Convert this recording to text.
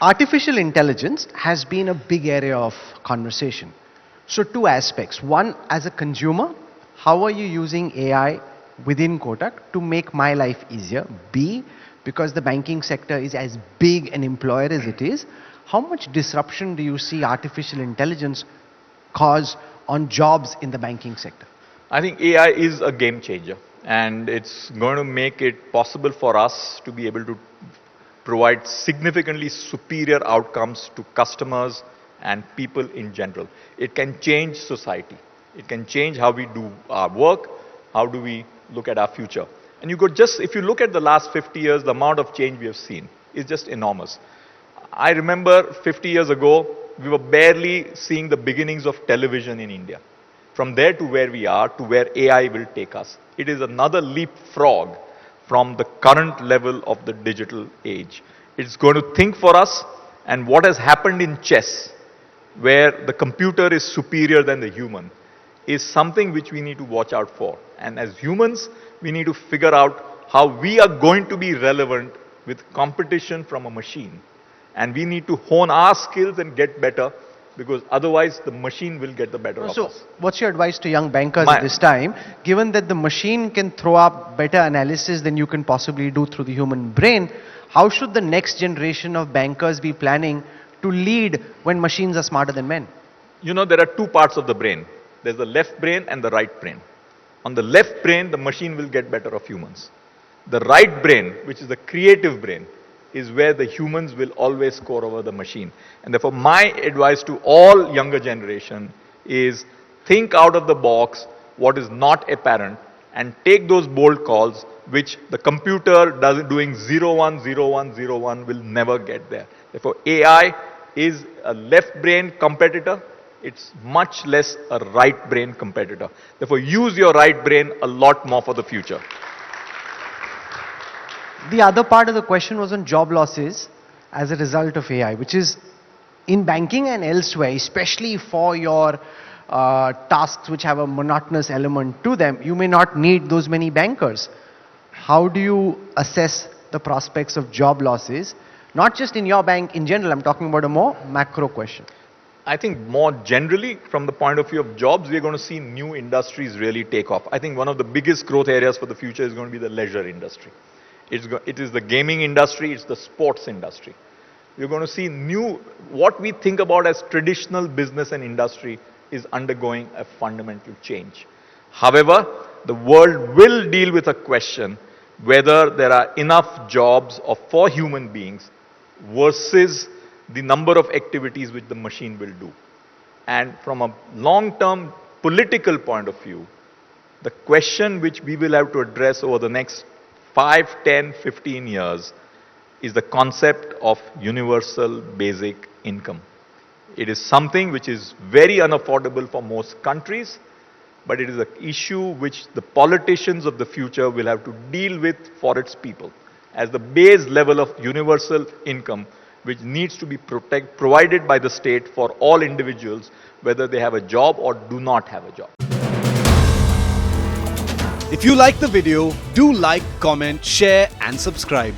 Artificial intelligence has been a big area of conversation. So, two aspects. One, as a consumer, how are you using AI within Kotak to make my life easier? B, because the banking sector is as big an employer as it is, how much disruption do you see artificial intelligence cause on jobs in the banking sector? I think AI is a game changer, and it's going to make it possible for us to be able to provide significantly superior outcomes to customers and people in general. It can change society. It can change how we do our work, how do we look at our future. And if you look at the last 50 years, the amount of change we have seen is just enormous. I remember 50 years ago, we were barely seeing the beginnings of television in India. From there to where we are, to where AI will take us. It is another leapfrog from the current level of the digital age. It's going to think for us, and what has happened in chess, where the computer is superior than the human, is something which we need to watch out for. And as humans, we need to figure out how we are going to be relevant with competition from a machine. And we need to hone our skills and get better, because otherwise the machine will get the better of us. So, what's your advice to young bankers at this time, given that the machine can throw up better analysis than you can possibly do through the human brain? How should the next generation of bankers be planning to lead when machines are smarter than men? You know, there are two parts of the brain. There's the left brain and the right brain. On the left brain, the machine will get better of humans. The right brain, which is the creative brain, is where the humans will always score over the machine. And therefore, my advice to all younger generation is think out of the box, what is not apparent, and take those bold calls, which the computer doing 010101 will never get there. Therefore, AI is a left brain competitor. It's much less a right brain competitor. Therefore, use your right brain a lot more for the future. The other part of the question was on job losses as a result of AI, which is in banking and elsewhere, especially for your tasks which have a monotonous element to them, you may not need those many bankers. How do you assess the prospects of job losses, not just in your bank in general? I'm talking about a more macro question. I think more generally, from the point of view of jobs, we're going to see new industries really take off. I think one of the biggest growth areas for the future is going to be the leisure industry. It is the gaming industry, it's the sports industry. We're going to see what we think about as traditional business and industry is undergoing a fundamental change. However, the world will deal with a question whether there are enough jobs for human beings versus the number of activities which the machine will do. And from a long-term political point of view, the question which we will have to address over the next 5, 10, 15 years is the concept of universal basic income. It is something which is very unaffordable for most countries, but it is an issue which the politicians of the future will have to deal with for its people as the base level of universal income, which needs to be provided by the state for all individuals, whether they have a job or do not have a job. If you like the video, do like, comment, share and subscribe.